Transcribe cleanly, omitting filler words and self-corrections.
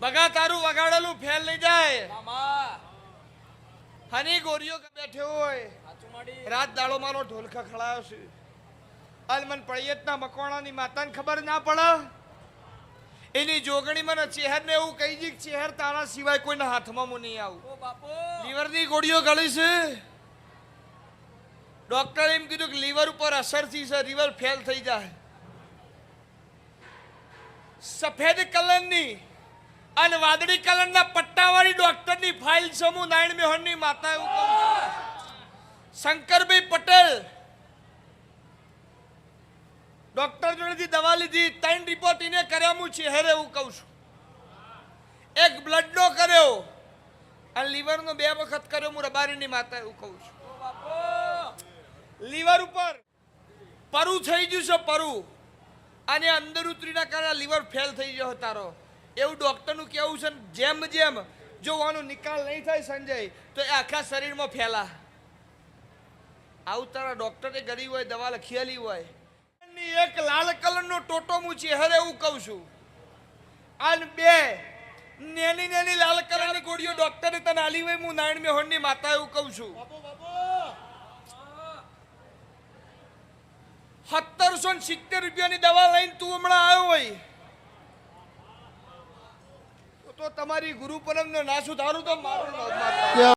બગા તારું વગાડેલું ફેલ નહીં જાય હની ગોરીઓ બેઠે હોય રાત દાડો મારો ઢોલ ખખડાયો છે હાલ મને પળિયતના મકવાણાની માતાને ખબર ના પડે એની જોગણી મને ચહેર ને એવું કહી દી ચહેર તારા સિવાય કોઈના હાથમાં હું નહીં આવું લીવરની ગોળીઓ ગળી છે ડોક્ટરે એમ કીધું કે લીવર ઉપર અસર થઈ છે લીવર ફેલ થઈ જાય સફેદ કલરની અને વાદળી કલરના પટ્ટાવાળી ડોક્ટરની ફાઇલ સમૂહ નારાયણ મેહોરની માતા એવું કહું શંકરભાઈ પટેલ ડોક્ટર જોડેથી દવા લીધી 3 રિપોર્ટ એને કર્યા હું ચહેરે એવું કહું છું એક બ્લડનો કર્યો અને લીવરનો 2 વખત કર્યો હું રબારીની માતા એવું કહું છું લીવર ઉપર પરુ થઈ ગયું છે પરુ અને અંદર ઉતરીના કારણે લીવર ફેલ થઈ ગયો તારો એવું ડોક્ટરનું કહેવું છે જેમ જેમ જો આનો નિકાલ નહીં થાય સંજય તો એ આખા શરીરમાં ફેલા આવું તારા ડોક્ટરે કરી હોય દવા લખેલી હોય એક લાલ કલરનો ટોટો હું ચહેરે એવું કહું છું અને 2 નેની લાલ કલરની ગોળીઓ ડોક્ટરે તને આલી હોય હું નારાયણ મેહોરની માતા એવું કહું છું 1770 રૂપિયાની દવા લઈને તું હમણાં આવ્યો હોય તો તમારી ગુરુ પરમનો ના સુધારું તો મારું